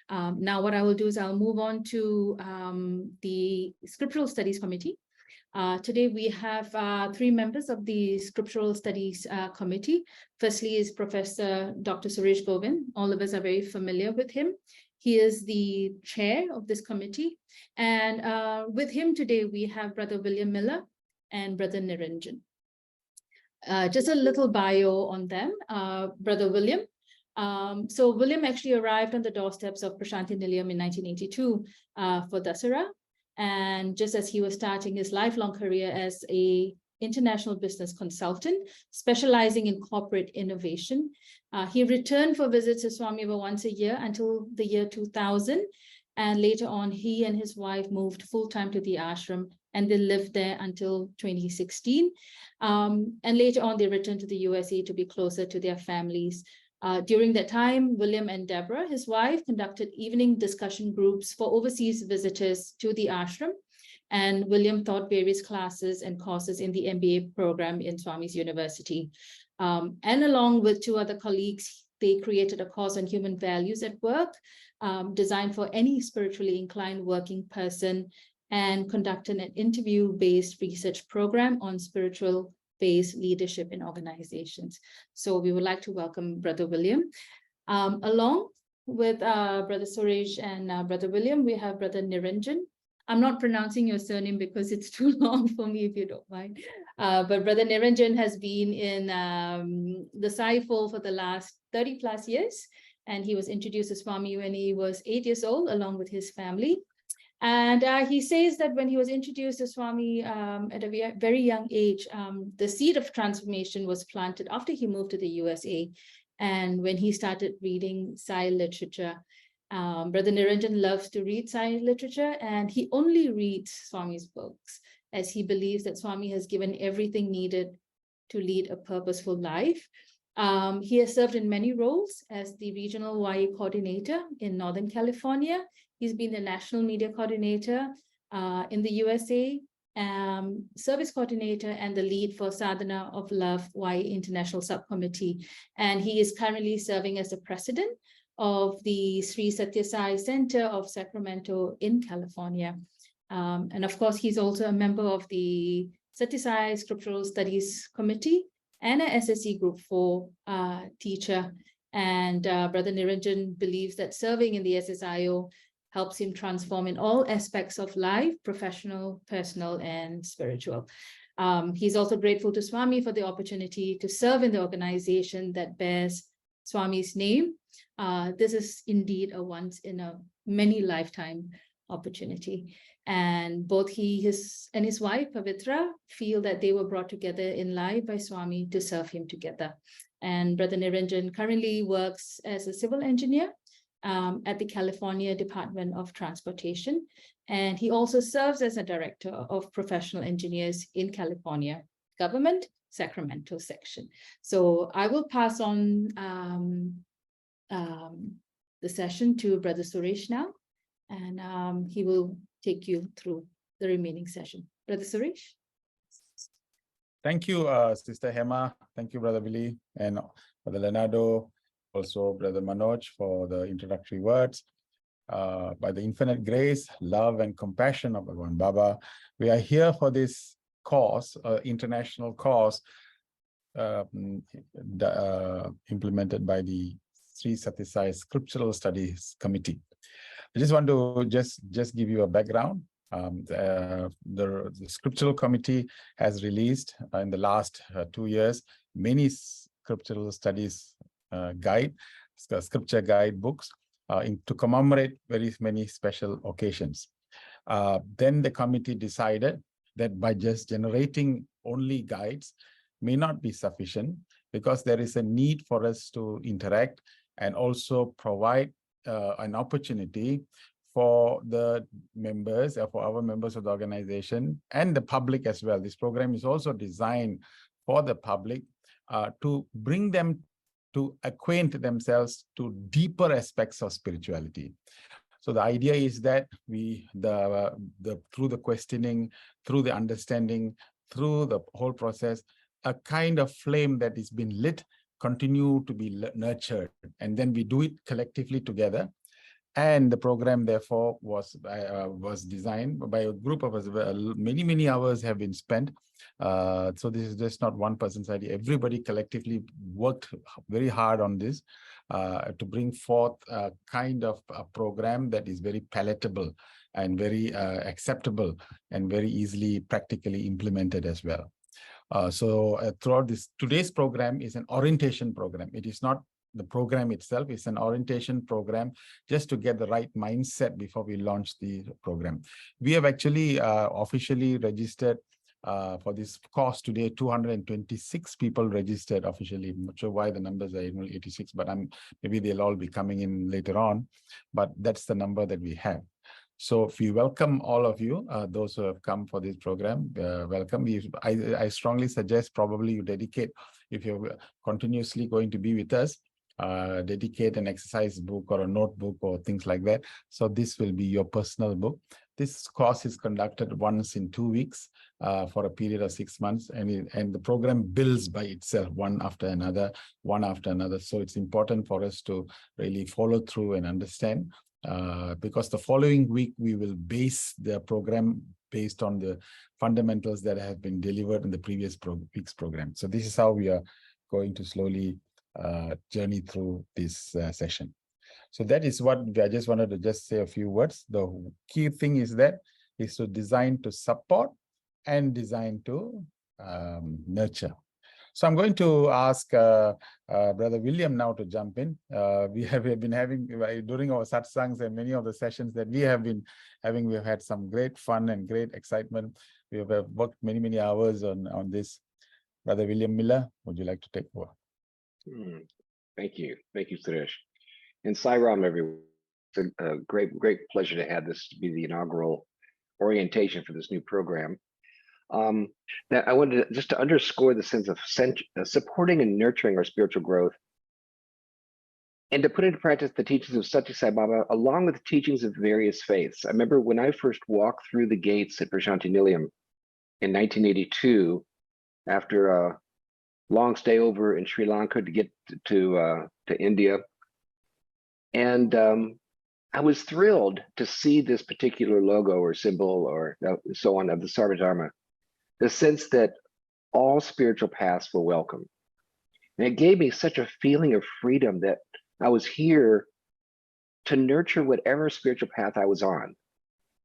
Now, what I will do is I'll move on to the Scriptural Studies Committee. Today, we have three members of the Scriptural Studies Committee. Firstly is Professor Dr. Suresh Govind. All of us are very familiar with him. He is the chair of this committee. And with him today, we have Brother William Miller and Brother Niranjan. Just a little bio on them. Brother William. So William actually arrived on the doorsteps of Prashanthi Nilayam in 1982 for Dasara. And just as he was starting his lifelong career as an international business consultant, specializing in corporate innovation, he returned for visits to Swami once a year until the year 2000. And later on, he and his wife moved full-time to the ashram, and they lived there until 2016. And later on, they returned to the USA to be closer to their families. During that time, William and Deborah, his wife, conducted evening discussion groups for overseas visitors to the ashram. And William taught various classes and courses in the MBA program in Swami's University. And along with two other colleagues, they created a course on human values at work, designed for any spiritually inclined working person, and conducted an interview-based research program on spiritual-based leadership in organizations. So we would like to welcome Brother William. Along with Brother Suresh and Brother William, we have Brother Niranjan. I'm not pronouncing your surname because it's too long for me, if you don't mind. But Brother Niranjan has been in the S.A.I fold for the last 30 plus years. And he was introduced to Swami when he was 8 years old, along with his family. And he says that when he was introduced to Swami at a very young age, the seed of transformation was planted after he moved to the USA. And when he started reading S.A.I literature, Brother Niranjan loves to read S.A.I literature, and he only reads Swami's books, as he believes that Swami has given everything needed to lead a purposeful life. He has served in many roles as the regional YA coordinator in Northern California. He's been the national media coordinator in the USA, service coordinator, and the lead for Sadhana of Love YA International Subcommittee. And he is currently serving as the president of the Sri Sathya S.A.I Center of Sacramento in California. And of course, he's also a member of the Sathya S.A.I Scriptural Studies Committee and a SSE Group 4 teacher. And Brother Niranjan believes that serving in the SSIO helps him transform in all aspects of life, professional, personal, and spiritual. He's also grateful to Swami for the opportunity to serve in the organization that bears Swami's name. This is indeed a once in a many lifetime opportunity. And both he and his wife, Pavitra, feel that they were brought together in life by Swami to serve him together. And Brother Niranjan currently works as a civil engineer at the California Department of Transportation. And he also serves as a director of professional engineers in California Government, Sacramento section. So I will pass on the session to Brother Suresh now, and he will take you through the remaining session. Brother Suresh. Thank you, Sister Hema. Thank you, Brother Billy, and Brother Leonardo, also Brother Manoj for the introductory words. By the infinite grace, love, and compassion of Bhagavan Baba, we are here for this course, international course, implemented by the Sri Sathya S.A.I Scriptural Studies Committee. I just want to just give you a background. The Scriptural Committee has released in the last 2 years many scriptural studies scripture guide books to commemorate very many special occasions. Then the committee decided that by just generating only guides may not be sufficient, because there is a need for us to interact and also provide an opportunity for the members, for our members of the organization and the public as well. This program is also designed for the public to bring them to acquaint themselves to deeper aspects of spirituality. So the idea is that we, through the questioning, through the understanding, through the whole process, a kind of flame that is been lit continue to be nurtured, and then we do it collectively together. And the program, therefore, was designed by a group of us. Many hours have been spent. So this is just not one person's idea. Everybody collectively worked very hard on this to bring forth a kind of a program that is very palatable and very acceptable and very easily practically implemented as well. Throughout today's program is an orientation program. It is not the program itself, is an orientation program just to get the right mindset before we launch the program. We have actually officially registered for this course today. 226 people registered officially. I'm not sure why the numbers are only 86, but maybe they'll all be coming in later on. But that's the number that we have. So we welcome all of you, those who have come for this program, welcome. I strongly suggest probably you dedicate, if you're continuously going to be with us, dedicate an exercise book or a notebook or things like that. So this will be your personal book. This course is conducted once in 2 weeks for a period of 6 months, and the program builds by itself one after another. So it's important for us to really follow through and understand. Because the following week, we will base the program based on the fundamentals that have been delivered in the previous week's program. So this is how we are going to slowly journey through this session. So that is what I just wanted to just say a few words. The key thing is to design to support and design to nurture. So I'm going to ask Brother William now to jump in. We have been having, during our satsangs and many of the sessions that we have been having, we've had some great fun and great excitement. We have worked many hours on this. Brother William Miller, would you like to take over? Thank you, Suresh. And Sairam, everyone. It's a great pleasure to have this be the inaugural orientation for this new program. That I wanted just to underscore the sense of supporting and nurturing our spiritual growth, and to put into practice the teachings of Sathya Baba, along with the teachings of various faiths. I remember when I first walked through the gates at Prasanthi Nilayam in 1982, after a long stay over in Sri Lanka to get to India, and I was thrilled to see this particular logo or symbol or so on of the Sarvadharma. The sense that all spiritual paths were welcome. And it gave me such a feeling of freedom that I was here to nurture whatever spiritual path I was on,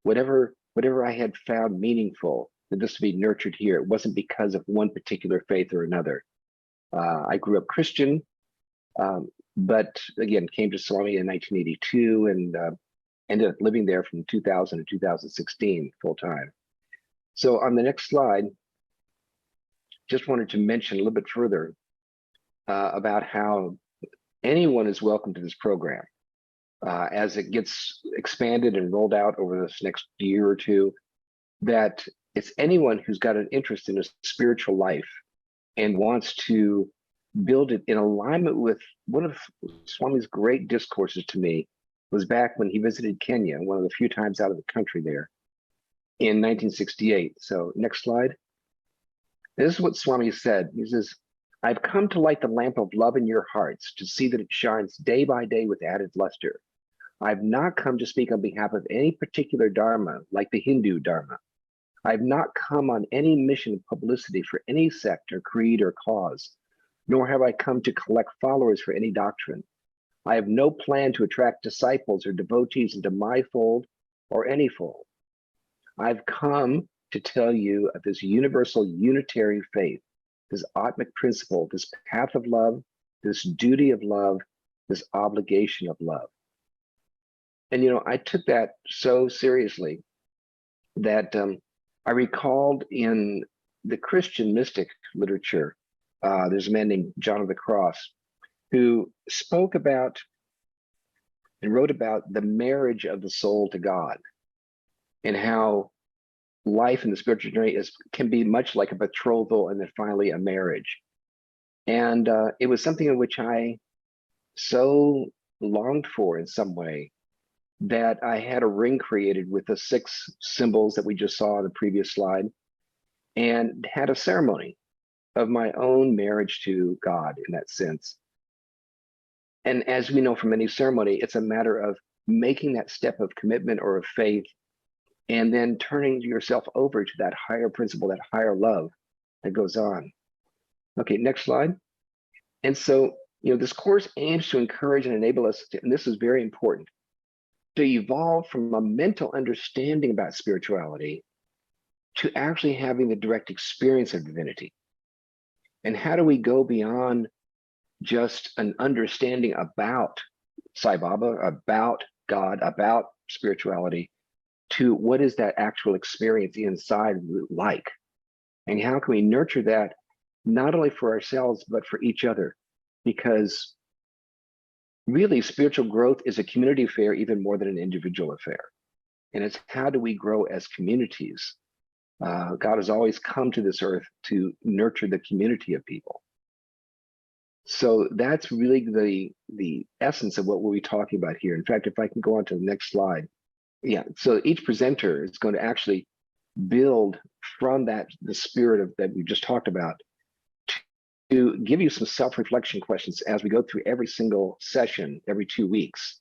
whatever I had found meaningful, that this to be nurtured here. It wasn't because of one particular faith or another. I grew up Christian, but again, came to Swami in 1982 and ended up living there from 2000 to 2016 full time. So on the next slide, just wanted to mention a little bit further about how anyone is welcome to this program. As it gets expanded and rolled out over this next year or two, that it's anyone who's got an interest in a spiritual life and wants to build it in alignment with one of Swami's great discourses to me was back when he visited Kenya, one of the few times out of the country there, in 1968. So next slide. This is what Swami said. He says, "I've come to light the lamp of love in your hearts to see that it shines day by day with added luster. I've not come to speak on behalf of any particular dharma, like the Hindu dharma. I've not come on any mission of publicity for any sect or creed or cause, nor have I come to collect followers for any doctrine. I have no plan to attract disciples or devotees into my fold or any fold. I've come to tell you of this universal unitary faith, this Atmic principle, this path of love, this duty of love, this obligation of love." And, I took that so seriously that I recalled in the Christian mystic literature, there's a man named John of the Cross who spoke about and wrote about the marriage of the soul to God and how life in the spiritual journey can be much like a betrothal and then finally a marriage. And it was something in which I so longed for in some way that I had a ring created with the 6 symbols that we just saw on the previous slide and had a ceremony of my own marriage to God in that sense. And as we know from any ceremony, it's a matter of making that step of commitment or of faith, and then turning yourself over to that higher principle, that higher love that goes on. Okay, next slide. And so, this course aims to encourage and enable us to, and this is very important, to evolve from a mental understanding about spirituality to actually having the direct experience of divinity. And how do we go beyond just an understanding about Sai Baba, about God, about spirituality, to what is that actual experience inside like? And how can we nurture that not only for ourselves, but for each other? Because really, spiritual growth is a community affair even more than an individual affair. And it's how do we grow as communities? God has always come to this earth to nurture the community of people. So that's really the essence of what we'll be talking about here. In fact, if I can go on to the next slide. Yeah, so each presenter is going to actually build from the spirit that we just talked about to give you some self-reflection questions as we go through every single session every 2 weeks,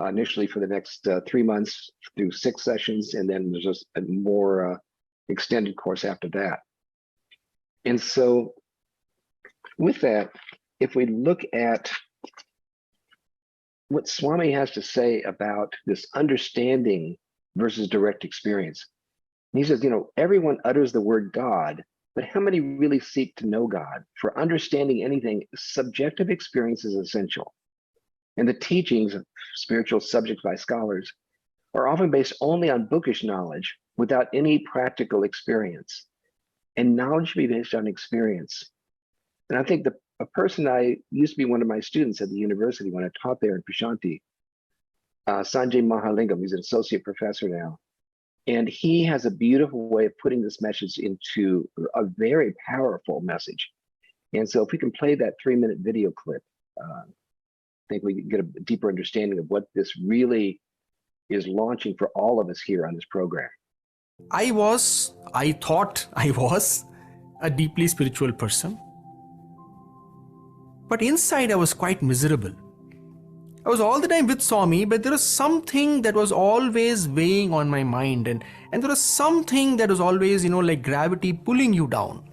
initially for the next 3 months through 6 sessions, and then there's just a more extended course after that. And so with that, if we look at what Swami has to say about this understanding versus direct experience, he says, everyone utters the word God, but how many really seek to know God? For understanding anything, subjective experience is essential. And the teachings of spiritual subjects by scholars are often based only on bookish knowledge without any practical experience. And knowledge should be based on experience. And I think a person I used to be one of my students at the university when I taught there in Prashanti, Sanjay Mahalingam, he's an associate professor now. And he has a beautiful way of putting this message into a very powerful message. And so if we can play that 3-minute video clip, I think we can get a deeper understanding of what this really is launching for all of us here on this program. I thought I was a deeply spiritual person. But inside I was quite miserable. I was all the time with Swami, but there was something that was always weighing on my mind, and there was something that was always, like gravity pulling you down.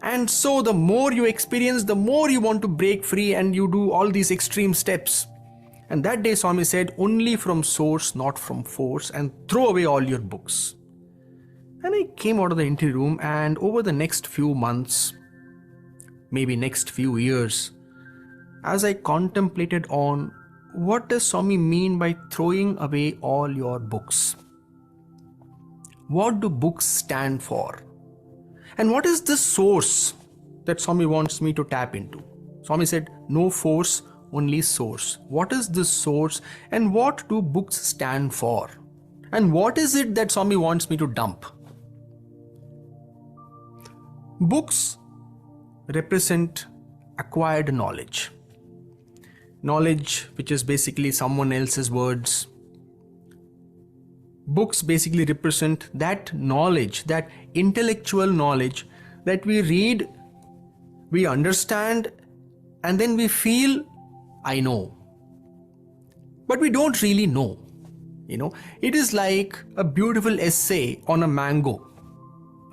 And so the more you experience, the more you want to break free, and you do all these extreme steps. And that day Swami said, only from source, not from force, and throw away all your books. And I came out of the entry room, and over the next few months, maybe next few years, as I contemplated on what does Swami mean by throwing away all your books? What do books stand for? And what is the source that Swami wants me to tap into? Swami said, no force, only source. What is this source, and what do books stand for? And what is it that Swami wants me to dump? Books represent acquired knowledge. Knowledge which is basically someone else's words. Books basically represent that knowledge, that intellectual knowledge that we read, we understand, and then we feel, I know. But we don't really know. It is like a beautiful essay on a mango.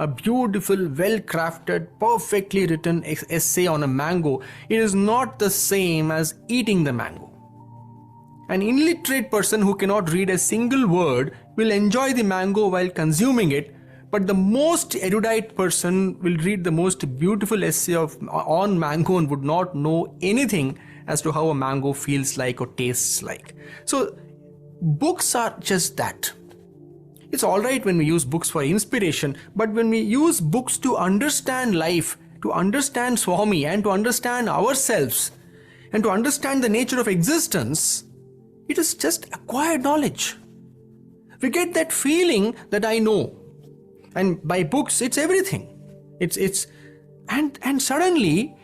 A beautiful, well-crafted, perfectly written essay on a mango. It is not the same as eating the mango. An illiterate person who cannot read a single word will enjoy the mango while consuming it, but the most erudite person will read the most beautiful essay on mango and would not know anything as to how a mango feels like or tastes like. So books are just that. It's all right when we use books for inspiration, but when we use books to understand life, to understand Swami, and to understand ourselves, and to understand the nature of existence, it is just acquired knowledge. We get that feeling that I know. And by books, it's everything. And suddenly,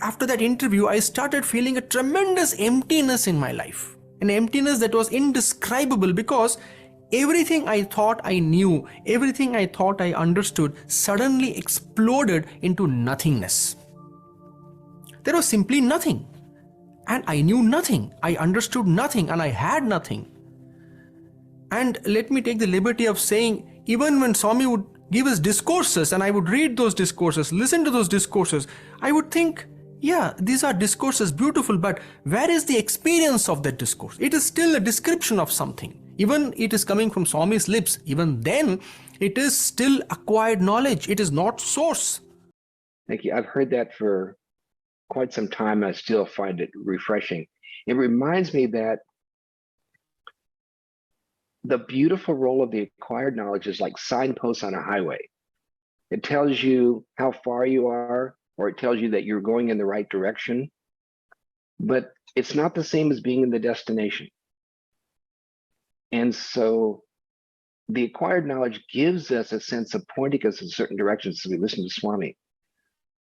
after that interview, I started feeling a tremendous emptiness in my life. An emptiness that was indescribable, because everything I thought I knew, everything I thought I understood suddenly exploded into nothingness. There was simply nothing. and I knew nothing, I understood nothing, and I had nothing. And let me take the liberty of saying, even when Swami would give us discourses and I would read those discourses, listen to those discourses, I would think, yeah, these are discourses, beautiful, but where is the experience of that discourse? It is still a description of something. Even it is coming from Swami's lips, even then, it is still acquired knowledge. It is not source. Thank you. I've heard that for quite some time. I still find it refreshing. It reminds me that the beautiful role of the acquired knowledge is like signposts on a highway. It tells you how far you are, or it tells you that you're going in the right direction, but it's not the same as being in the destination. And so the acquired knowledge gives us a sense of pointing us in certain directions as we listen to Swami.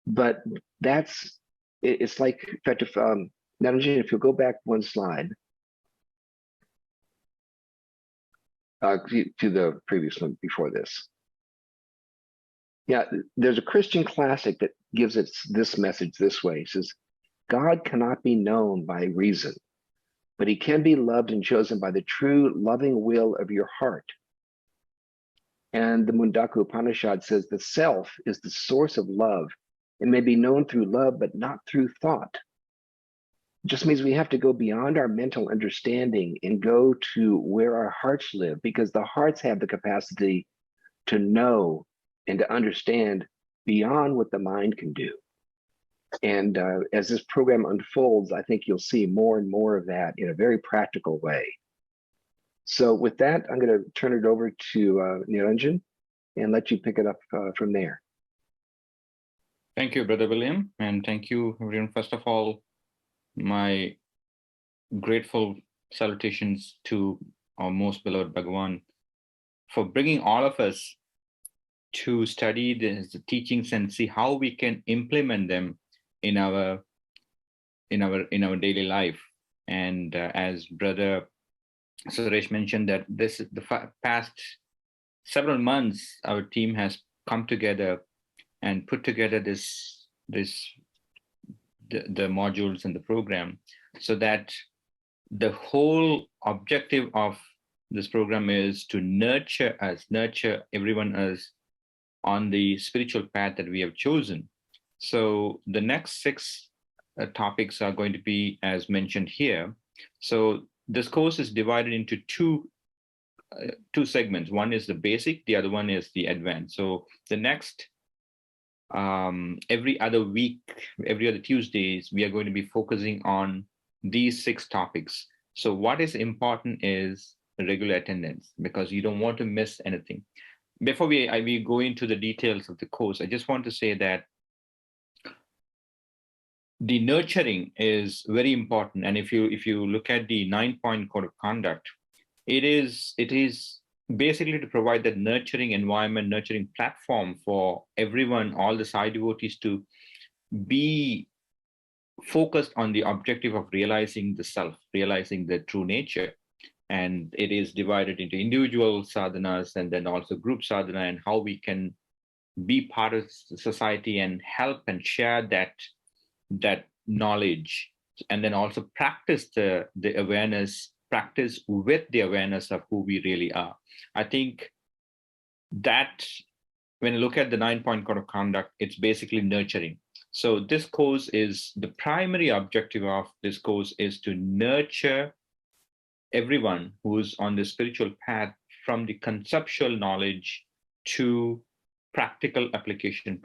But it's like, in fact, if you'll go back one slide, to the previous one before this. Yeah, there's a Christian classic that gives it this message this way. It says, God cannot be known by reason, but he can be loved and chosen by the true loving will of your heart. And the Mundaku Upanishad says the self is the source of love and may be known through love, but not through thought. It just means we have to go beyond our mental understanding and go to where our hearts live, because the hearts have the capacity to know and to understand beyond what the mind can do. And as this program unfolds, I think you'll see more and more of that in a very practical way. So with that, I'm going to turn it over to Niranjan and let you pick it up from there. Thank you, Brother William, and thank you, everyone. First of all, my grateful salutations to our most beloved Bhagavan for bringing all of us to study the teachings and see how we can implement them in our daily life. And as Brother Suresh mentioned, that this is the past several months, our team has come together and put together the modules and the program, so that the whole objective of this program is to nurture everyone as on the spiritual path that we have chosen. So the next 6 topics are going to be as mentioned here. So this course is divided into two segments. One is the basic, the other one is the advanced. So the next every other week, every other Tuesdays, we are going to be focusing on these 6 topics. So what is important is regular attendance, because you don't want to miss anything. Before we go into the details of the course, I just want to say that the nurturing is very important. And if you look at the 9-point code of conduct, it is basically to provide that nurturing environment, nurturing platform for everyone, all the Sai devotees, to be focused on the objective of realizing the self, realizing the true nature. And it is divided into individual sadhanas and then also group sadhana, and how we can be part of society and help and share that knowledge, and then also practice the awareness, practice with the awareness of who we really are. I think that when you look at the 9-point code of conduct, it's basically nurturing. So this course is, the primary objective of this course is to nurture everyone who's on the spiritual path, from the conceptual knowledge to practical application,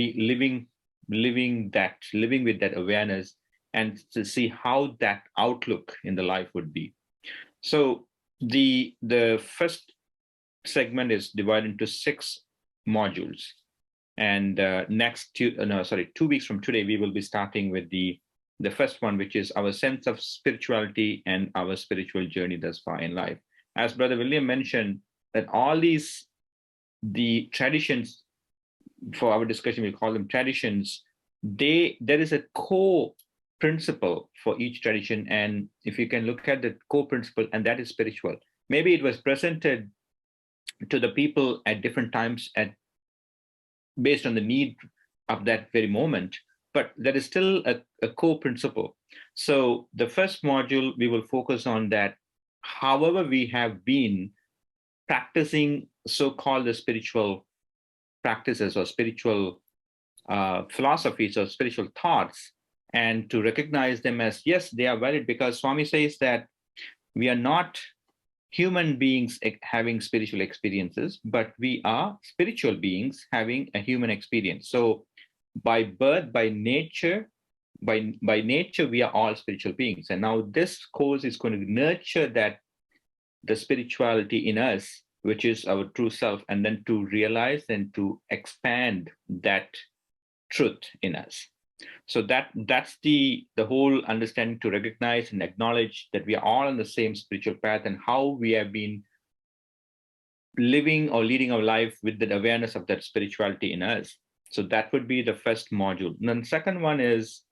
living with that awareness, and to see how that outlook in the life would be. So the first segment is divided into 6 modules, and 2 weeks from today, we will be starting with the first one, which is our sense of spirituality and our spiritual journey thus far in life. As Brother William mentioned, that all the traditions, for our discussion, we call them traditions, there is a core principle for each tradition. And if you can look at the core principle, and that is spiritual. Maybe it was presented to the people at different times based on the need of that very moment, but there is still a core principle. So the first module, we will focus on that. However, we have been practicing so-called the spiritual practices or spiritual philosophies or spiritual thoughts, and to recognize them as, yes, they are valid, because Swami says that we are not human beings having spiritual experiences, but we are spiritual beings having a human experience. So by birth, by nature, we are all spiritual beings. And now this course is going to nurture that, the spirituality in us, which is our true self, and then to realize and to expand that truth in us. So that's the whole understanding, to recognize and acknowledge that we are all on the same spiritual path, and how we have been living or leading our life with the awareness of that spirituality in us. So that would be the first module. And then the second one is,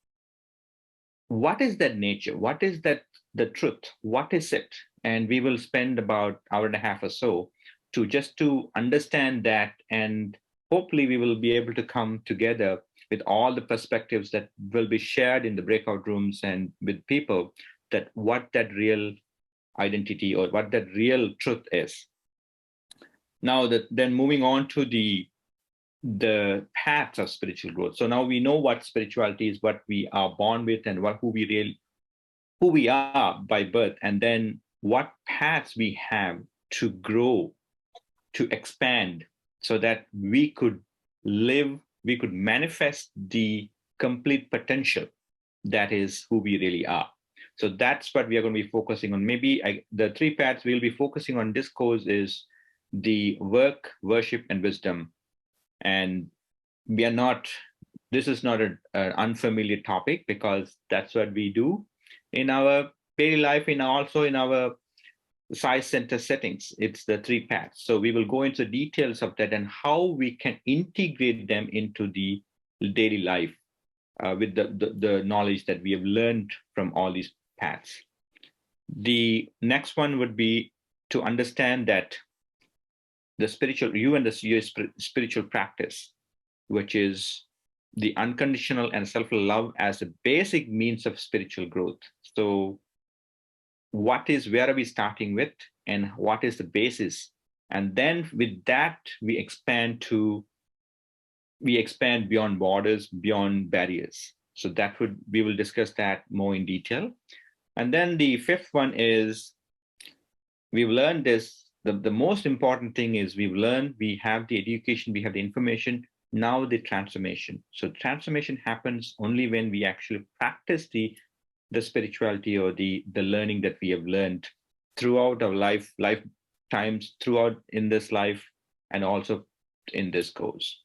what is that nature? What is that, the truth? What is it? And we will spend about an hour and a half or so to understand that, and hopefully we will be able to come together with all the perspectives that will be shared in the breakout rooms and with people, that what that real identity or what that real truth is. Now then moving on to the paths of spiritual growth. So now we know what spirituality is, what we are born with, and who we are by birth, and then what paths we have to grow, to expand, so that we could manifest the complete potential that is who we really are. So that's what we are going to be focusing on. Maybe the three paths we'll be focusing on this course is the work, worship, and wisdom. And this is not an unfamiliar topic, because that's what we do in our daily life, also in our S.A.I center settings. It's the three paths. So we will go into details of that and how we can integrate them into the daily life with the knowledge that we have learned from all these paths. The next one would be to understand that the spiritual practice, which is the unconditional and selfless love as a basic means of spiritual growth. So where are we starting with, and what is the basis? And then with that, we expand beyond borders, beyond barriers. So we will discuss that more in detail. And then the fifth one is, we've learned this, the most important thing is we have the education, we have the information, now the transformation. So transformation happens only when we actually practice the spirituality or the learning that we have learned throughout our lifetimes, throughout in this life, and also in this course.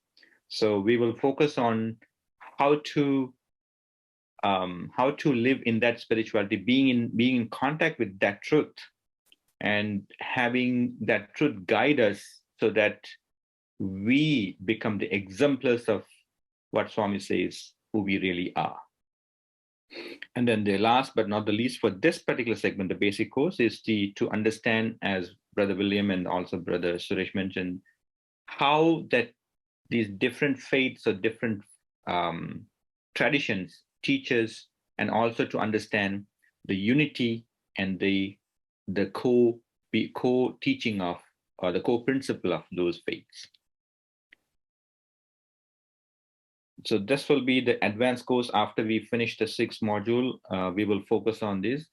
So we will focus on how to live in that spirituality, being in contact with that truth, and having that truth guide us, so that we become the exemplars of what Swami says, who we really are. And then the last but not the least for this particular segment, the basic course, is to understand, as Brother William and also Brother Suresh mentioned, how that these different faiths or different traditions teaches, and also to understand the unity and the core teaching of, or the core principle of those faiths. So this will be the advanced course. After we finish the 6th module, we will focus on this.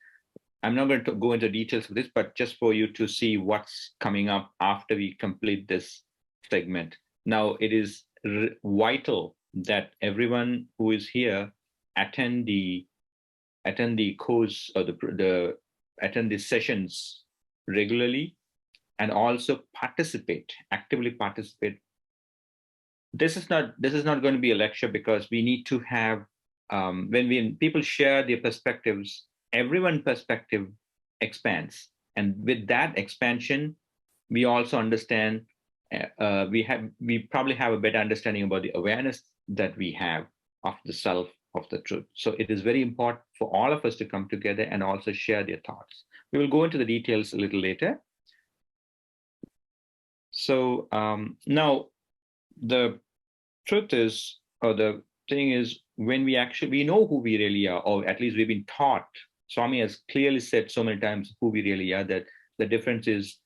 I'm not going to go into details of this, but just for you to see what's coming up after we complete this segment. Now, it is vital that everyone who is here attend the course, or attend the sessions regularly, and also actively participate. This is not going to be a lecture, because we need to have, when people share their perspectives, everyone's perspective expands. And with that expansion, we also understand, we probably have a better understanding about the awareness that we have of the self, of the truth. So it is very important for all of us to come together and also share their thoughts. We will go into the details a little later. So now, the truth is, or thing is when we know who we really are, or at least we've been taught. Swami has clearly said so many times who we really are, that the difference is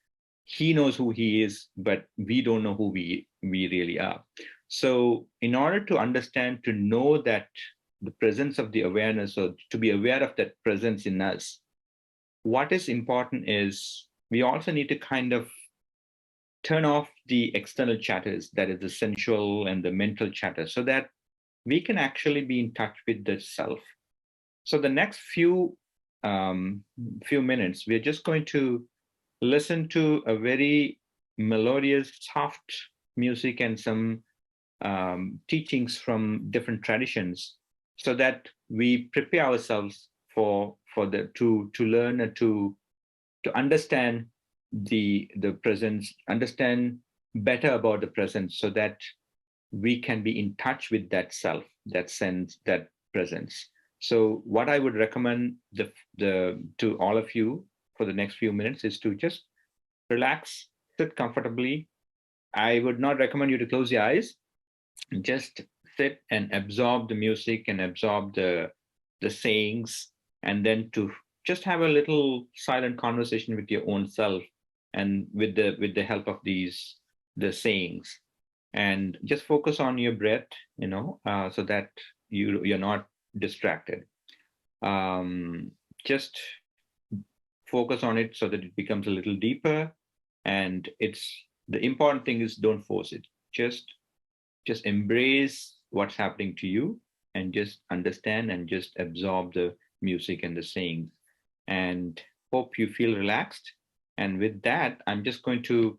he knows who he is, but we don't know who we really are. So in order to understand, to know that the presence of the awareness, or to be aware of that presence in us, what is important is we also need to kind of turn off the external chatters, that is the sensual and the mental chatter, so that we can actually be in touch with the self. So the next few minutes, we're just going to listen to a very melodious, soft music and some teachings from different traditions, so that we prepare ourselves to learn and to understand the presence, understand better about the presence, so that we can be in touch with that self, that sense, that presence. So what I would recommend to all of you for the next few minutes is to just relax, sit comfortably. I would not recommend you to close your eyes. Just sit and absorb the music and absorb the sayings, and then to just have a little silent conversation with your own self, and with the help of the sayings, and just focus on your breath, so that you're not distracted. Just focus on it so that it becomes a little deeper. And the important thing is, don't force it. Just embrace what's happening to you, and just understand and just absorb the music and the sayings, and hope you feel relaxed. And with that, I'm just going to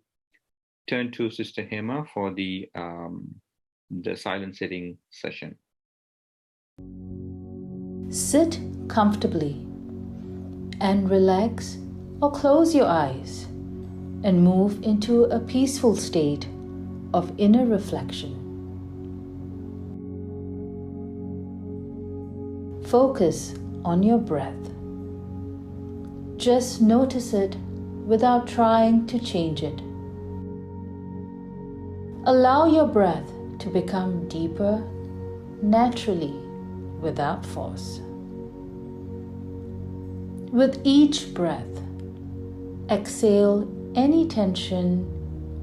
turn to Sister Hema for the silent sitting session. Sit comfortably and relax, or close your eyes and move into a peaceful state of inner reflection. Focus on your breath. Just notice it without trying to change it. Allow your breath to become deeper naturally, without force. With each breath, exhale any tension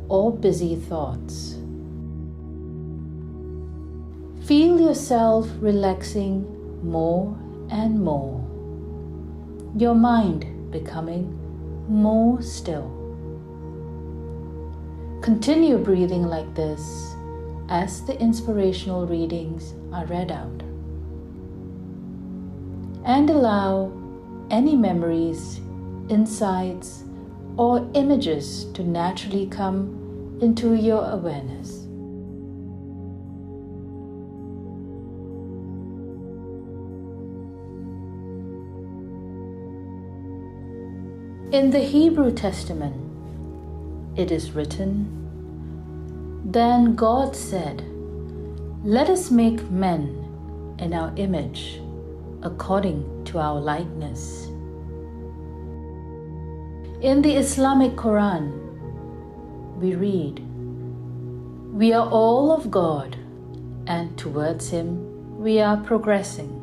or busy thoughts. Feel yourself relaxing more and more, your mind becoming more still. Continue breathing like this as the inspirational readings are read out. And allow any memories, insights, or images to naturally come into your awareness. In the Hebrew Testament, it is written, "Then God said, let us make men in our image, according to our likeness." In the Islamic Quran, we read, "We are all of God, and towards Him we are progressing."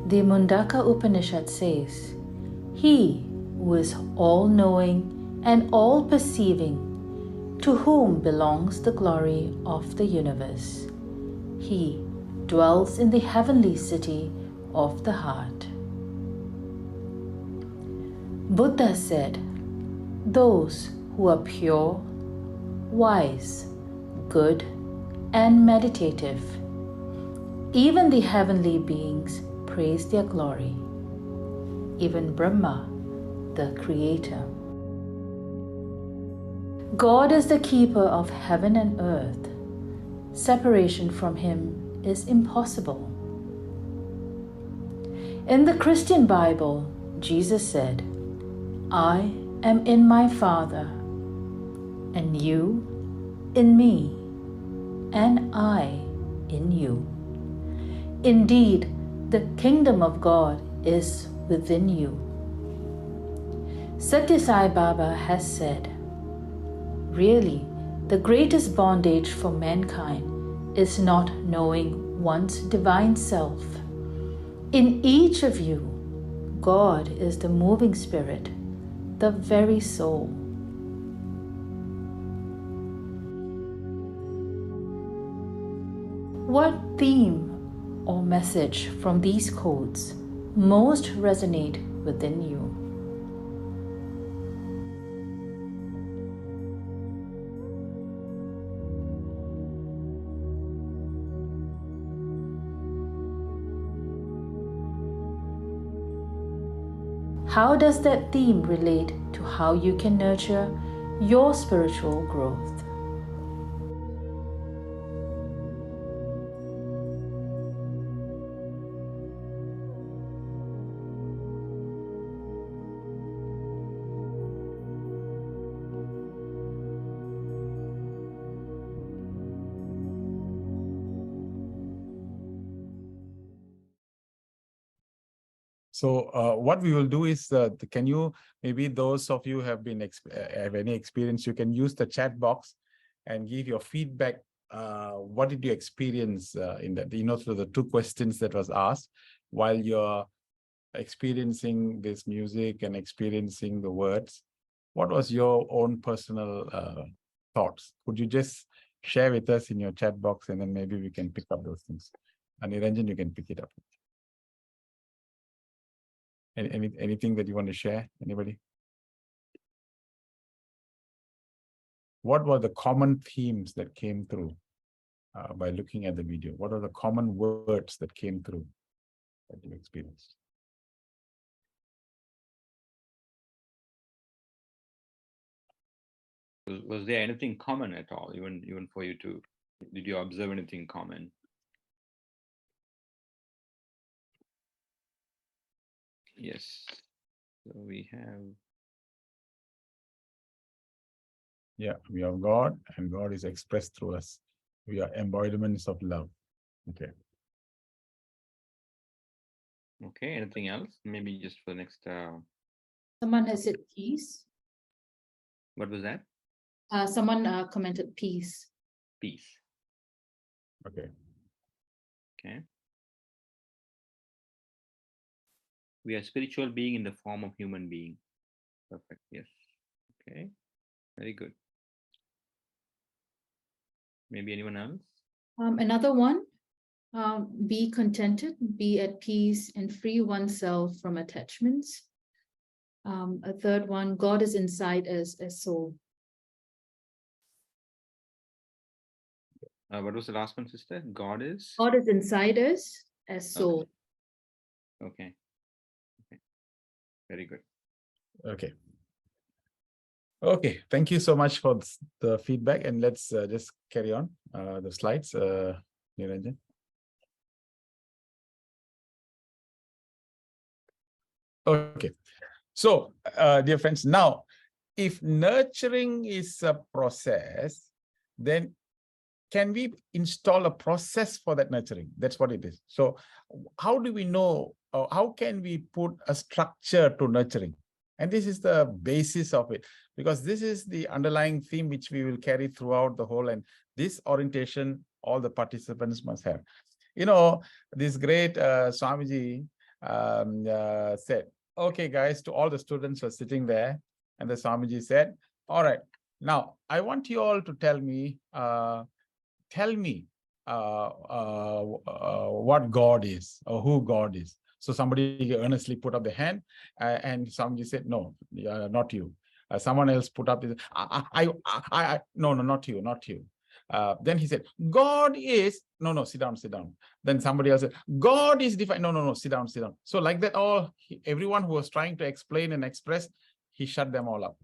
The Mundaka Upanishad says, "He who is all-knowing and all-perceiving, to whom belongs the glory of the universe. He dwells in the heavenly city of the heart." Buddha said, "Those who are pure, wise, good, and meditative, even the heavenly beings praise their glory, even Brahma, the Creator." God is the keeper of heaven and earth. Separation from Him is impossible. In the Christian Bible, Jesus said, "I am in my Father, and you in me, and I in you. Indeed, the kingdom of God is within you." Sathya Sai Baba has said, "Really, The greatest bondage for mankind is not knowing one's divine self. In each of you, God is the moving spirit, the very soul. What theme or message from these codes most resonate within you? How does that theme relate to how you can nurture your spiritual growth? So what we will do is, can you, maybe those of you have been have any experience, you can use the chat box and give your feedback. What did you experience in that? Through the 2 questions that was asked while you're experiencing this music and experiencing the words. What was your own personal thoughts? Could you just share with us in your chat box, and then maybe we can pick up those things. And Niranjan, you can pick it up. Anything that you want to share? Anybody? What were the common themes that came through by looking at the video? What are the common words that came through that you experienced? Was there anything common at all, even for you to? Did you observe anything common? Yes. So we have. Yeah, we have God, and God is expressed through us. We are embodiments of love. Okay. Okay. Anything else? Maybe just for the next. Someone has said peace. What was that? Someone commented peace. Peace. Okay. Okay. We are spiritual being in the form of human being. Perfect. Yes. Okay. Very good. Maybe anyone else? Another one, be contented, be at peace, and free oneself from attachments. A third one, God is inside us as soul. What was the last one, sister? God is inside us as soul. Okay. Okay. Very good. Okay. Okay. Thank you so much for the feedback, and let's just carry on the slides, Niranjan. Okay. So, dear friends, now, if nurturing is a process, then can we install a process for that nurturing? That's what it is. So how do we know, or how can we put a structure to nurturing? And this is the basis of it, because this is the underlying theme which we will carry throughout the whole, and this orientation all the participants must have. This great Swamiji said, okay, guys, to all the students who are sitting there, and the Swamiji said, all right, now I want you all to tell me what God is, or who God is. So somebody earnestly put up the hand, and somebody said, no, not you. Someone else put up his, no, not you, not you. Then he said, God is, no, sit down. Then somebody else said, God is divine. No, sit down. So like that, everyone who was trying to explain and express, he shut them all up.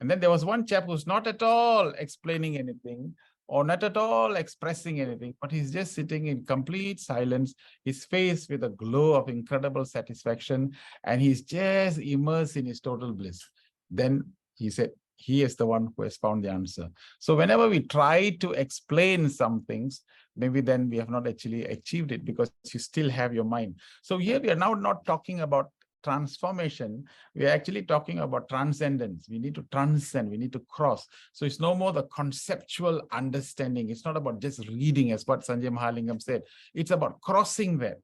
And then there was one chap who's not at all explaining anything, or not at all expressing anything, but he's just sitting in complete silence, his face with a glow of incredible satisfaction, and he's just immersed in his total bliss. Then he said, he is the one who has found the answer. So whenever we try to explain some things, maybe then we have not actually achieved it, because you still have your mind. So here we are now not talking about transformation, we're actually talking about transcendence. We need to transcend, we need to cross. So it's no more the conceptual understanding. It's not about just reading, as what Sanjay Mahalingam said. It's about crossing that.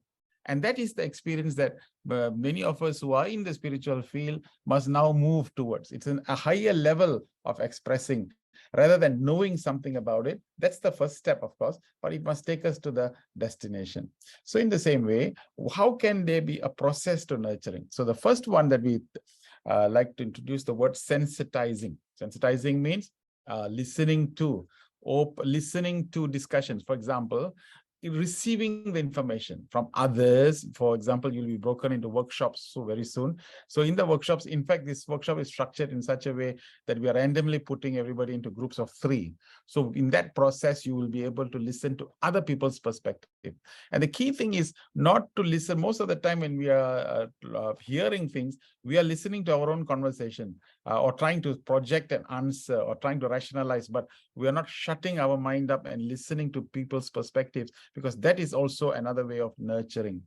And that is the experience that many of us who are in the spiritual field must now move towards. It's a higher level of expressing rather than knowing something about it. That's the first step, of course, but it must take us to the destination. So in the same way, how can there be a process to nurturing? So the first one that we like to introduce, the word sensitizing. Sensitizing means listening to discussions. For example, receiving the information from others. For example, you'll be broken into workshops so very soon. So in the workshops, in fact, this workshop is structured in such a way that we are randomly putting everybody into groups of 3. So in that process, you will be able to listen to other people's perspective. And the key thing is not to listen. Most of the time when we are hearing things, we are listening to our own conversation or trying to project an answer or trying to rationalize, but we are not shutting our mind up and listening to people's perspectives, because that is also another way of nurturing.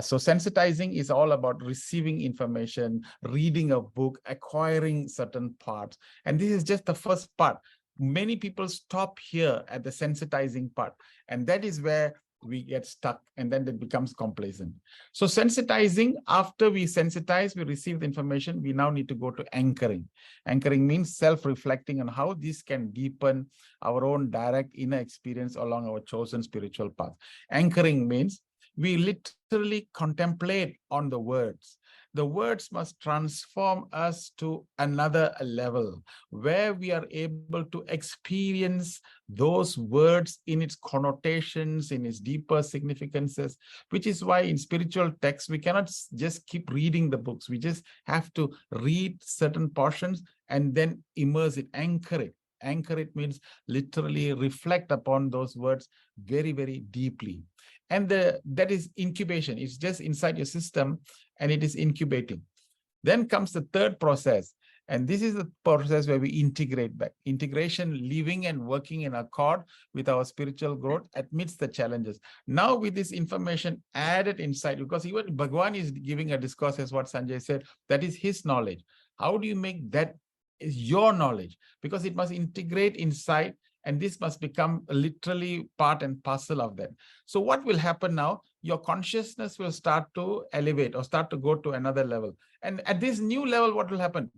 So sensitizing is all about receiving information, reading a book, acquiring certain parts. And this is just the first part. Many people stop here at the sensitizing part. And that is where we get stuck, and then it becomes complacent. So sensitizing, after we sensitize, we receive the information, we now need to go to anchoring. Anchoring means self-reflecting on how this can deepen our own direct inner experience along our chosen spiritual path. Anchoring means we literally contemplate on the words. The words must transform us to another level where we are able to experience those words in its connotations, in its deeper significances, which is why in spiritual texts, we cannot just keep reading the books. We just have to read certain portions and then immerse it, anchor it. Anchor it means literally reflect upon those words very, very deeply. And that is incubation. It's just inside your system and it is incubating. Then comes the third process. And this is the process where we integrate back. Integration, living and working in accord with our spiritual growth amidst the challenges. Now with this information added inside, because even Bhagwan is giving a discourse, as what Sanjay said, that is his knowledge. How do you make that your knowledge? Because it must integrate inside, and this must become literally part and parcel of that. So what will happen now? Your consciousness will start to elevate or start to go to another level. And at this new level, what will happen?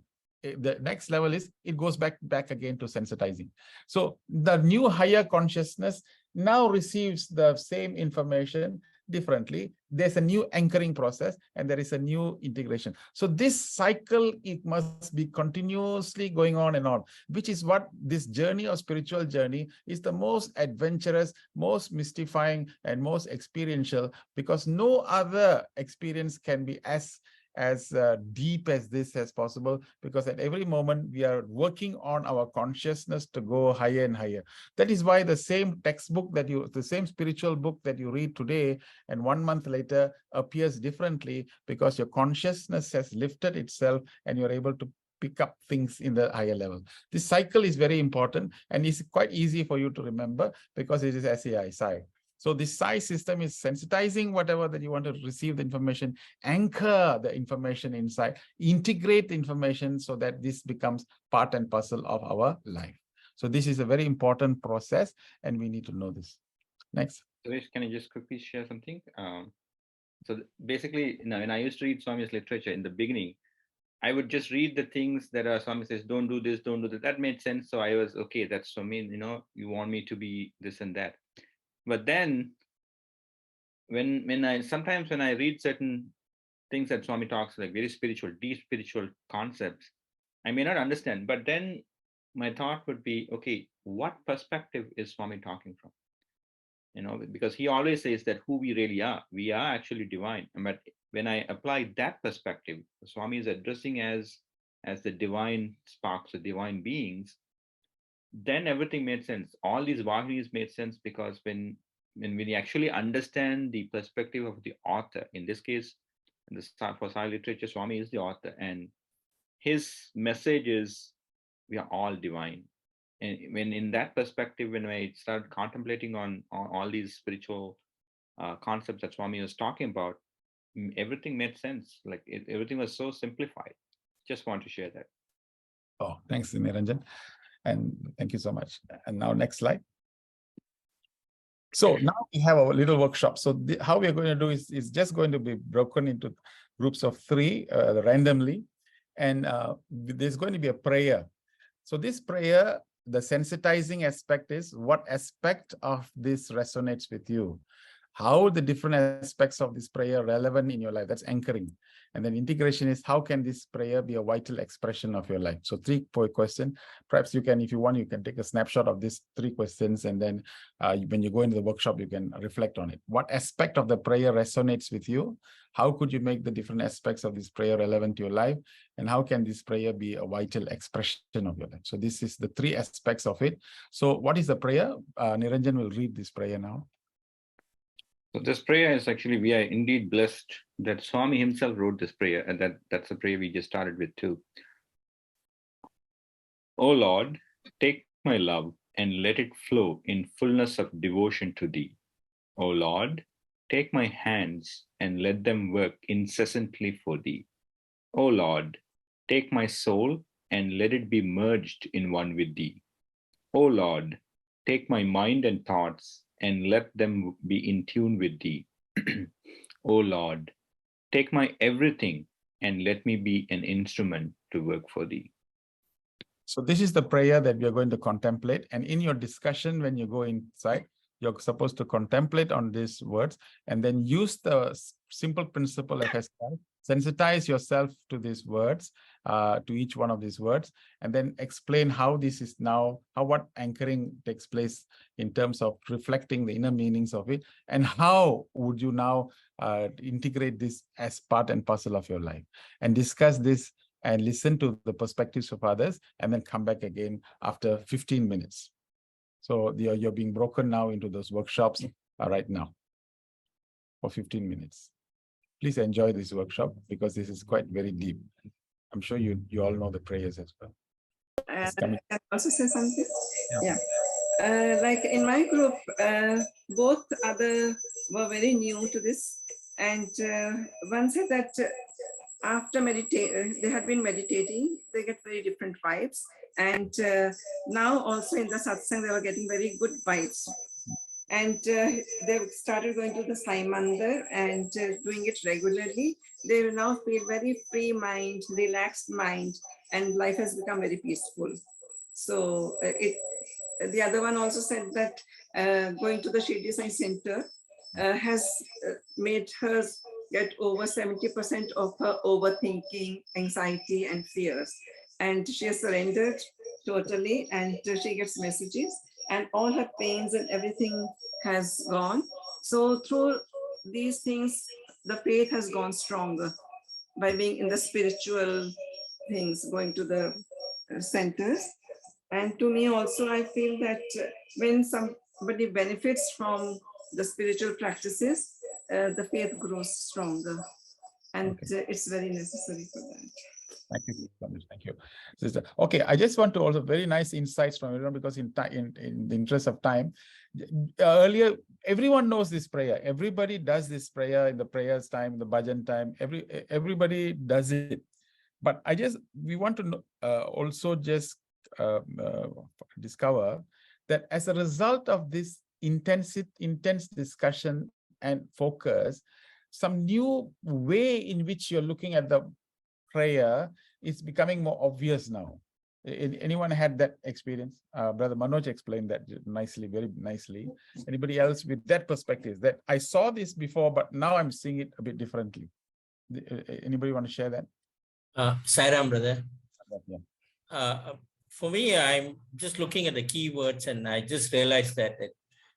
The next level is it goes back again to sensitizing. So the new higher consciousness now receives the same information differently. There's a new anchoring process and there is a new integration. So this cycle, it must be continuously going on and on, which is what this journey or spiritual journey is, the most adventurous, most mystifying, and most experiential, because no other experience can be as deep as this as possible, because at every moment we are working on our consciousness to go higher and higher. That is why the same textbook the same spiritual book that you read today and 1 month later appears differently, because your consciousness has lifted itself and you're able to pick up things in the higher level. This cycle is very important and it's quite easy for you to remember because it is S.A.I, S.A.I. So this S.A.I system is sensitizing whatever that you want to receive the information, anchor the information inside, integrate the information so that this becomes part and parcel of our life. So this is a very important process and we need to know this. Next. Suresh, can I just quickly share something? So basically, when I used to read Swami's literature in the beginning, I would just read the things that Swami says, don't do this, don't do that. That made sense. So I was, okay, that's Swami, you want me to be this and that. But then when I read certain things that Swami talks, like very spiritual, deep spiritual concepts, I may not understand. But then my thought would be, okay, what perspective is Swami talking from? Because he always says that who we really are, we are actually divine. But when I apply that perspective, Swami is addressing as the divine sparks, the divine beings, then everything made sense. All these Vahis made sense, because when we actually understand the perspective of the author, in this case, for S.A.I literature, Swami is the author, and his message is we are all divine. And when in that perspective, when I started contemplating on all these spiritual concepts that Swami was talking about, everything made sense. Like everything was so simplified. Just want to share that. Oh, thanks, Niranjan. And thank you so much. And now next slide. So now we have a little workshop. So how we are going to do is just going to be broken into groups of 3 randomly. And there's going to be a prayer. So this prayer, the sensitizing aspect is what aspect of this resonates with you. How the different aspects of this prayer relevant in your life. That's anchoring. And then integration is how can this prayer be a vital expression of your life? So 3 questions. Perhaps you can, if you want, you can take a snapshot of these 3 questions. And then when you go into the workshop, you can reflect on it. What aspect of the prayer resonates with you? How could you make the different aspects of this prayer relevant to your life? And how can this prayer be a vital expression of your life? So this is the 3 aspects of it. So what is the prayer? Niranjan will read this prayer now. So this prayer is actually, we are indeed blessed that Swami himself wrote this prayer, and that's the prayer we just started with too. O Lord, take my love and let it flow in fullness of devotion to thee. O Lord, take my hands and let them work incessantly for thee. O Lord, take my soul and let it be merged in one with thee. O Lord, take my mind and thoughts and let them be in tune with thee. O Lord, take my everything and let me be an instrument to work for thee. So this is the prayer that we are going to contemplate. And in your discussion, when you go inside, you're supposed to contemplate on these words and then use the simple principle of S.A.I. Sensitize yourself to these words, to each one of these words, and then explain how this is now, what anchoring takes place in terms of reflecting the inner meanings of it, and how would you now integrate this as part and parcel of your life, and discuss this and listen to the perspectives of others, and then come back again after 15 minutes. So you're being broken now into those workshops right now for 15 minutes. Please enjoy this workshop because this is quite very deep. I'm sure you all know the prayers as well. Can I also say something? Yeah. Like in my group, both other were very new to this. And one said that after they had been meditating, they get very different vibes. And now also in the satsang, they were getting very good vibes. And they started going to the Sai Mandir and doing it regularly. They will now feel very free mind, relaxed mind, and life has become very peaceful. So the other one also said that going to the Shirdi Sai Center has made her get over 70% of her overthinking, anxiety, and fears. And she has surrendered totally, and she gets messages, and all her pains and everything has gone. So through these things, the faith has gone stronger by being in the spiritual things, going to the centers. And to me also, I feel that when somebody benefits from the spiritual practices, the faith grows stronger. And it's very necessary for that. Thank you. Thank you, sister. Okay, I just want to also very nice insights from everyone because in the interest of time, earlier everyone knows this prayer. Everybody does this prayer in the prayers time, the bhajan time. Everybody does it. But we want to also just discover that as a result of this intense discussion and focus, some new way in which you're looking at the prayer is becoming more obvious now. Anyone had that experience? Brother Manoj explained that nicely, very nicely. Anybody else with that perspective, that I saw this before, but now I'm seeing it a bit differently? Anybody want to share that? Sairam, brother. Yeah. For me, I'm just looking at the keywords and I just realized that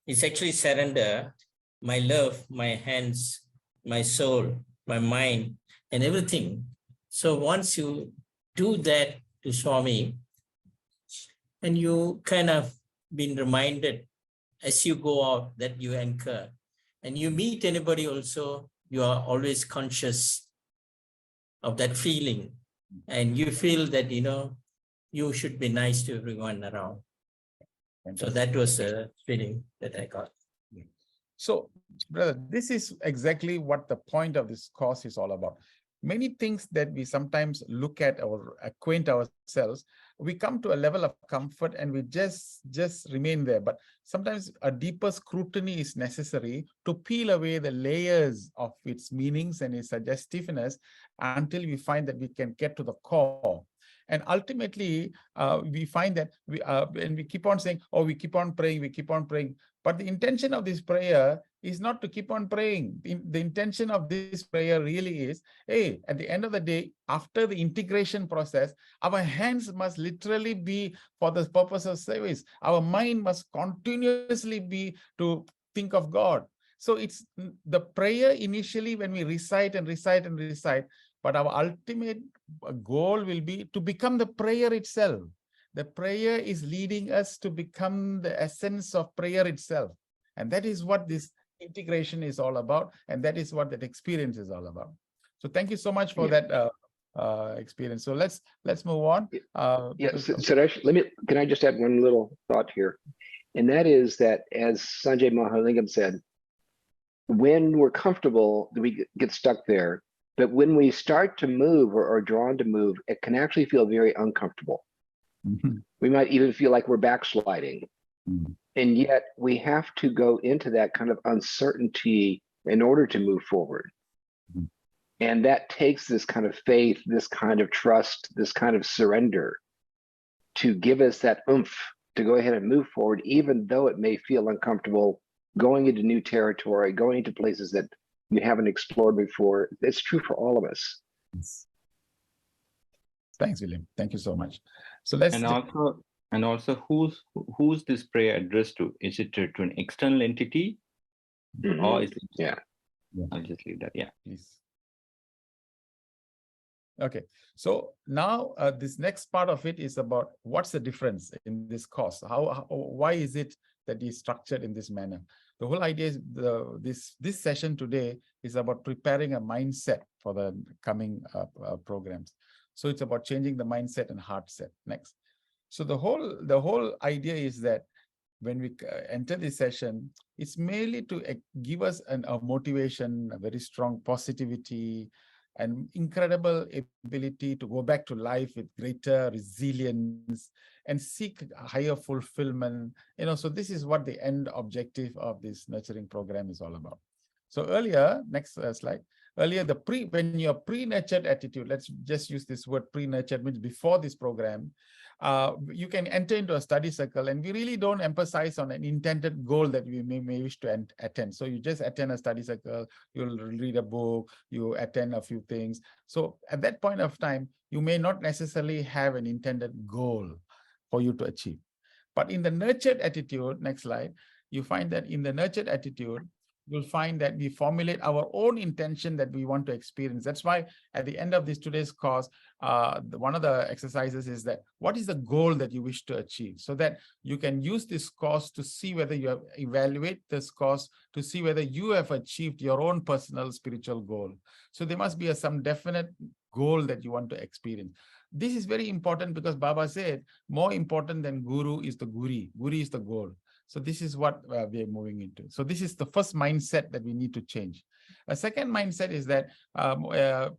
it's actually surrender, my love, my hands, my soul, my mind, and everything. So once you do that to Swami, and you kind of been reminded as you go out that you anchor, and you meet anybody also, you are always conscious of that feeling, and you feel that, you should be nice to everyone around. So that was a feeling that I got. So, brother, this is exactly what the point of this course is all about. Many things that we sometimes look at or acquaint ourselves, we come to a level of comfort and we just remain there. But sometimes a deeper scrutiny is necessary to peel away the layers of its meanings and its suggestiveness until we find that we can get to the core. And ultimately, we find that when we keep on saying, oh, we keep on praying, we keep on praying. But the intention of this prayer is not to keep on praying. The intention of this prayer really is, hey, at the end of the day, after the integration process, our hands must literally be for the purpose of service. Our mind must continuously be to think of God. So it's the prayer initially when we recite and recite and recite, but our ultimate goal will be to become the prayer itself. The prayer is leading us to become the essence of prayer itself. And that is what this integration is all about. And that is what that experience is all about. So thank you so much for that experience. So let's move on. Suresh, can I just add one little thought here? And that is that, as Sanjay Mahalingam said, when we're comfortable, we get stuck there. But when we start to move or are drawn to move, it can actually feel very uncomfortable. Mm-hmm. We might even feel like we're backsliding. Mm-hmm. And yet we have to go into that kind of uncertainty in order to move forward. Mm-hmm. And that takes this kind of faith, this kind of trust, this kind of surrender to give us that oomph to go ahead and move forward, even though it may feel uncomfortable, going into new territory, going into places that you haven't explored before. It's true for all of us. Thanks, William. Thank you so much. So let's and also who's this prayer addressed to? Is it to an external entity? Mm-hmm. Or is it I'll just leave that. Yeah, please. Okay, so now this next part of it is about what's the difference in this course. Why is it that is structured in this manner? The whole idea is this session today is about preparing a mindset for the coming programs. So it's about changing the mindset and heart set. Next. So the whole idea is that when we enter this session, it's merely to give us a motivation, a very strong positivity, an incredible ability to go back to life with greater resilience and seek higher fulfillment. So this is what the end objective of this nurturing program is all about. So earlier, next slide. Earlier, when you're pre-nurtured attitude, let's just use this word pre-nurtured, means before this program, you can enter into a study circle, and we really don't emphasize on an intended goal that we may wish to attend. So you just attend a study circle, you'll read a book, you attend a few things. So at that point of time, you may not necessarily have an intended goal for you to achieve. But in the nurtured attitude, next slide, you find that in the nurtured attitude, you'll find that we formulate our own intention that we want to experience. That's why at the end of today's course, one of the exercises is that what is the goal that you wish to achieve, so that you can use this course to see whether you have evaluate this course to see whether you have achieved your own personal spiritual goal. So there must be some definite goal that you want to experience. This is very important because Baba said more important than guru is the guri. Guri is the goal. So this is what we are moving into. So this is the first mindset that we need to change. A second mindset is that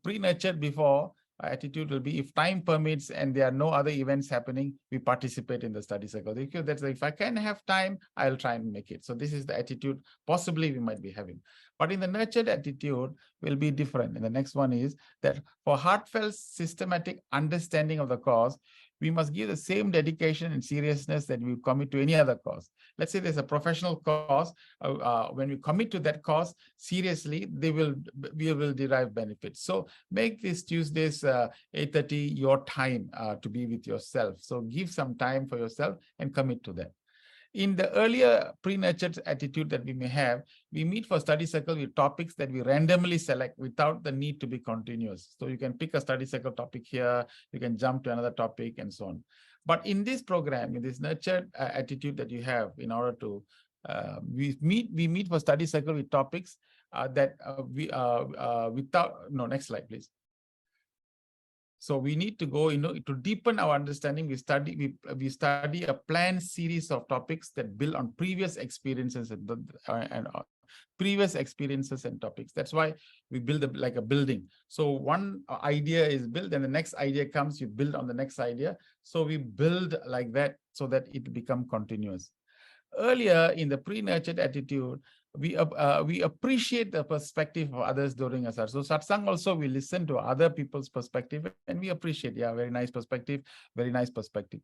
pre-nurtured before attitude will be, if time permits and there are no other events happening, we participate in the study circle. That's if I can have time, I'll try and make it. So this is the attitude possibly we might be having. But in the nurtured attitude will be different. And the next one is that for heartfelt, systematic understanding of the cause, we must give the same dedication and seriousness that we commit to any other cause. Let's say there's a professional cause. When we commit to that cause seriously, we will derive benefits. So make this Tuesdays 8:30 your time to be with yourself. So give some time for yourself and commit to that. In the earlier pre-nurtured attitude that we may have, we meet for study circle with topics that we randomly select without the need to be continuous. So you can pick a study circle topic here, you can jump to another topic and so on. But in this program, in this nurtured attitude that you have, in order to, we meet for study circle with topics next slide, please. So we need to go, to deepen our understanding. We study a planned series of topics that build on previous experiences and previous experiences and topics. That's why we build like a building. So one idea is built, and the next idea comes, you build on the next idea. So we build like that so that it become continuous. Earlier in the pre-nurtured attitude, we appreciate the perspective of others during a satsang. So satsang also, we listen to other people's perspective and we appreciate, yeah, very nice perspective, very nice perspective.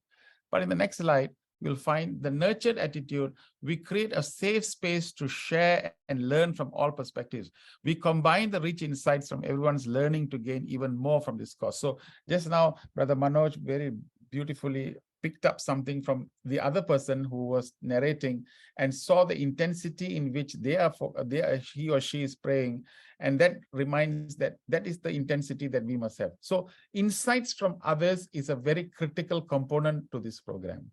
But in the next slide, you'll find the nurtured attitude. We create a safe space to share and learn from all perspectives. We combine the rich insights from everyone's learning to gain even more from this course. So just now, Brother Manoj very beautifully picked up something from the other person who was narrating and saw the intensity in which he or she is praying. And that reminds that is the intensity that we must have. So insights from others is a very critical component to this program.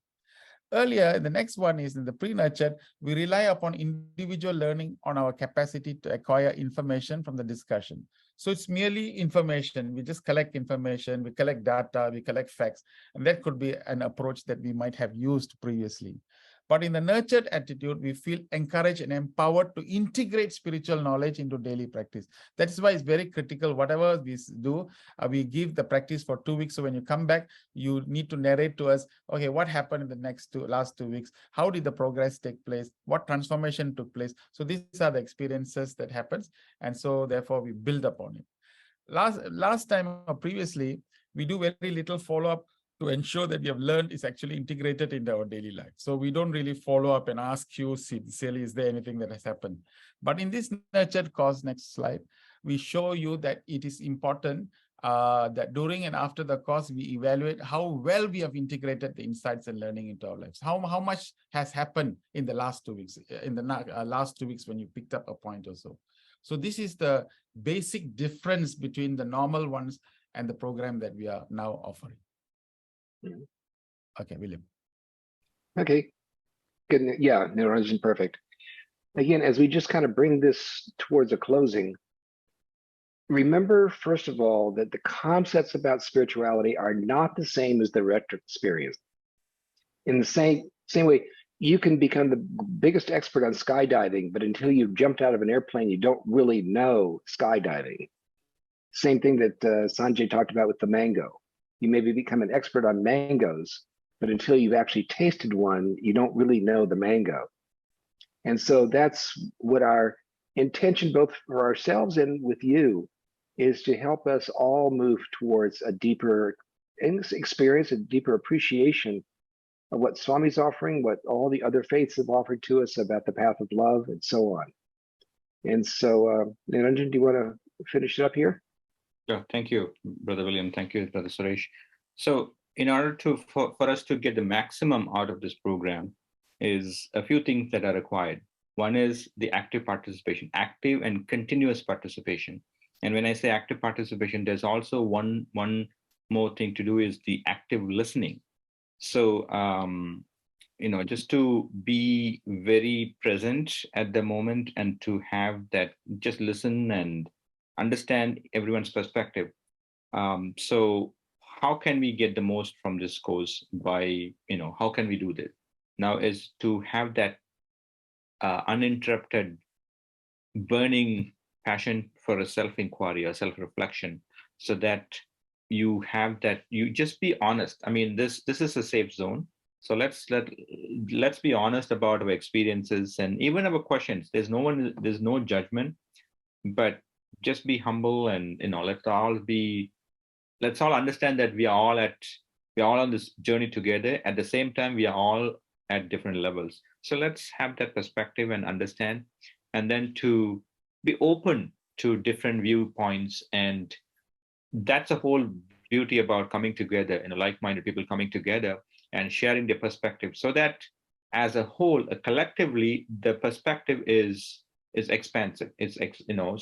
Earlier, the next one is in the pre-nurtured, we rely upon individual learning on our capacity to acquire information from the discussion. So it's merely information. We just collect information, we collect data, we collect facts, and that could be an approach that we might have used previously. But in the nurtured attitude, we feel encouraged and empowered to integrate spiritual knowledge into daily practice. That's why it's very critical. Whatever we do, we give the practice for 2 weeks. So when you come back, you need to narrate to us, okay, what happened in the last 2 weeks? How did the progress take place? What transformation took place? So these are the experiences that happens. And so therefore we build upon it. Last time or previously, we do very little follow-up to ensure that we have learned is actually integrated into our daily life. So we don't really follow up and ask you sincerely, is there anything that has happened? But in this nurtured course, next slide, we show you that it is important that during and after the course, we evaluate how well we have integrated the insights and learning into our lives. How much has happened in the last 2 weeks, in the last 2 weeks when you picked up a point or so. So this is the basic difference between the normal ones and the program that we are now offering. Okay, William. Okay, good. Yeah, Niranjan, perfect. Again, as we just kind of bring this towards a closing, remember, first of all, that the concepts about spirituality are not the same as the direct experience. In the same way, you can become the biggest expert on skydiving, but until you've jumped out of an airplane, you don't really know skydiving. Same thing that Sanjay talked about with the mango. You maybe become an expert on mangoes, but until you've actually tasted one, you don't really know the mango. And so that's what our intention, both for ourselves and with you, is to help us all move towards a deeper experience, a deeper appreciation of what Swami's offering, what all the other faiths have offered to us about the path of love and so on. And so, Niranjan, do you want to finish it up here? Yeah, thank you, Brother William. Thank you, Brother Suresh. So in order for us to get the maximum out of this program is a few things that are required. One is the active participation, active and continuous participation. And when I say active participation, there's also one more thing to do is the active listening. So, just to be very present at the moment and to have that, just listen and understand everyone's perspective. So how can we get the most from this course by, how can we do this? Now is to have that uninterrupted burning passion for a self-inquiry or self-reflection, so that you have that, you just be honest. I mean, this is a safe zone. So let's be honest about our experiences and even our questions. There's no judgment, but just be humble and let's all understand that we are all on this journey together. At the same time, we are all at different levels. So let's have that perspective and understand, and then to be open to different viewpoints. And that's a whole beauty about coming together, like-minded people coming together and sharing their perspective, so that as a whole, collectively, the perspective is expansive. It's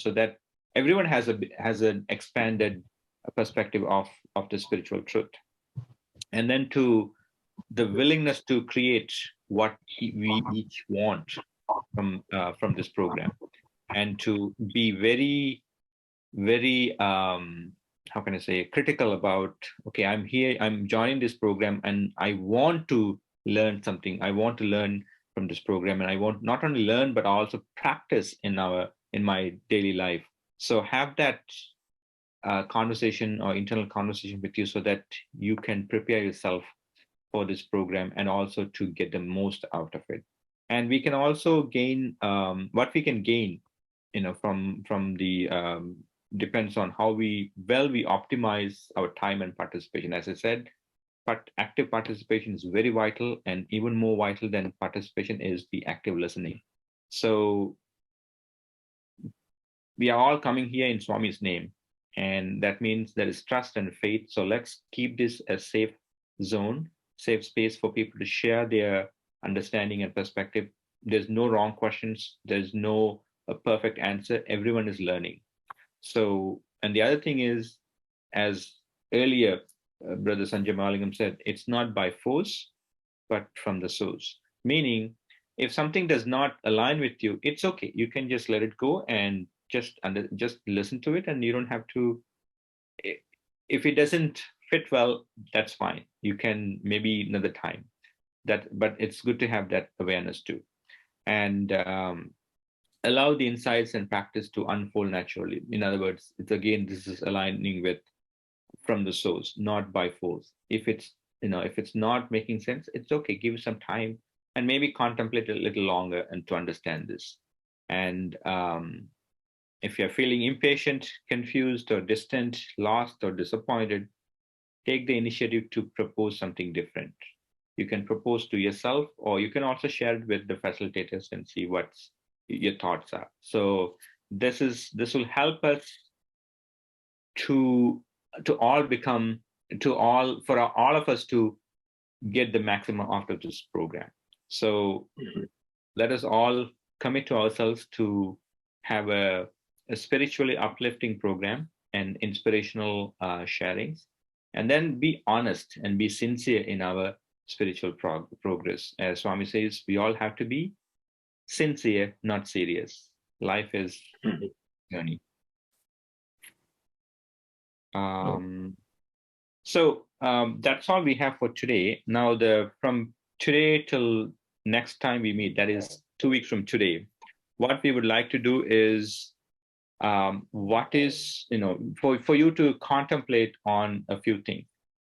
so that everyone has an expanded perspective of the spiritual truth. And then to the willingness to create what we each want from this program, and to be very, very how can I say, critical about, okay, I'm here, I'm joining this program and I want to learn something. I want to learn from this program, and I want not only learn but also practice in my daily life. So have that conversation or internal conversation with you so that you can prepare yourself for this program and also to get the most out of it. And we can also gain what we can gain, from the depends on how we optimize our time and participation. As I said, but active participation is very vital, and even more vital than participation is the active listening. So we are all coming here in Swami's name, and that means there is trust and faith. So let's keep this a safe zone, safe space for people to share their understanding and perspective. There's no wrong questions. There's no a perfect answer. Everyone is learning. So, and the other thing is, as earlier Brother Sanjay Malingam said, it's not by force, but from the source. Meaning, if something does not align with you, it's okay. You can just let it go and just listen to it, and you don't have to. If it doesn't fit well, that's fine. You can maybe another time. But it's good to have that awareness too, and allow the insights and practice to unfold naturally. In other words, this is aligning with from the source, not by force. If it's not making sense, it's okay. Give some time and maybe contemplate a little longer and to understand this. And if you're feeling impatient, confused, or distant, lost, or disappointed, take the initiative to propose something different. You can propose to yourself, or you can also share it with the facilitators and see what your thoughts are. So this will help us for all of us to get the maximum out of this program. So let us all commit to ourselves to have a spiritually uplifting program and inspirational sharings, and then be honest and be sincere in our spiritual progress. As Swami says, we all have to be sincere, not serious. Life is a journey. So that's all we have for today. Now, from today till next time we meet, that is 2 weeks from today, what we would like to do is, for you to contemplate on a few things.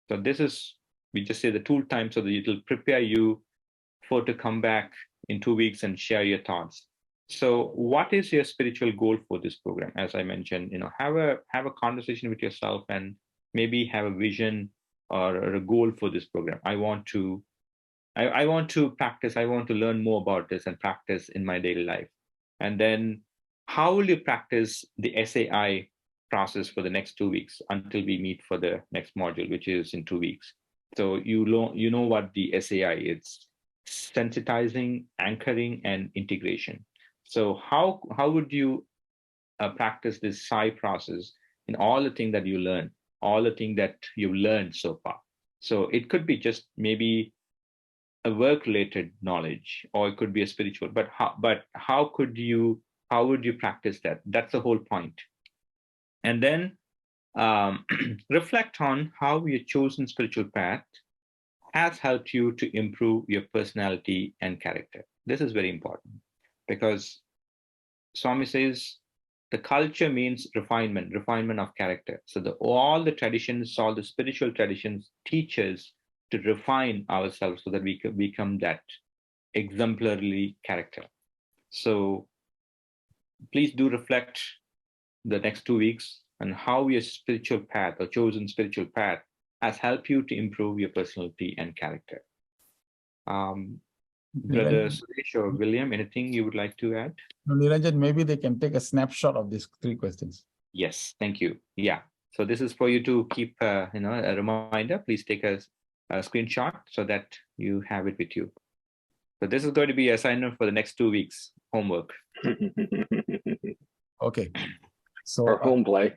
So this is, we just say the tool time so that it will prepare you to come back in 2 weeks and share your thoughts. So what is your spiritual goal for this program? As I mentioned, have a conversation with yourself and maybe have a vision or a goal for this program. I want to practice. I want to learn more about this and practice in my daily life. And then how will you practice the S.A.I. process for the next 2 weeks until we meet for the next module, which is in 2 weeks? So you know what the S.A.I. is: sensitizing, anchoring, and integration. So how would you practice this S.A.I. process in all the things that you learn, all the things that you've learned so far? So it could be just maybe a work-related knowledge, or it could be a spiritual. But how would you practice that? That's the whole point. And then reflect on how your chosen spiritual path has helped you to improve your personality and character. This is very important, because Swami says the culture means refinement of character. So all the traditions, all the spiritual traditions teach us to refine ourselves so that we can become that exemplary character. So please do reflect the next 2 weeks on how your spiritual path or chosen spiritual path has helped you to improve your personality and character. Brother Suresh or William, anything you would like to add? Niranjan, maybe they can take a snapshot of these 3 questions. Yes, thank you. Yeah. So this is for you to keep, a reminder. Please take a screenshot so that you have it with you. So this is going to be an assignment for the next 2 weeks, homework. Okay. So or home play.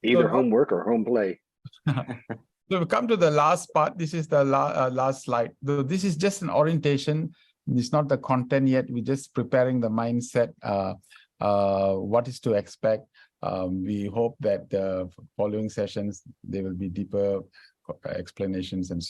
Either homework or home play. So we come to the last part. This is the last slide. This is just an orientation. It's not the content yet. We're just preparing the mindset, what is to expect. We hope that the following sessions, there will be deeper explanations and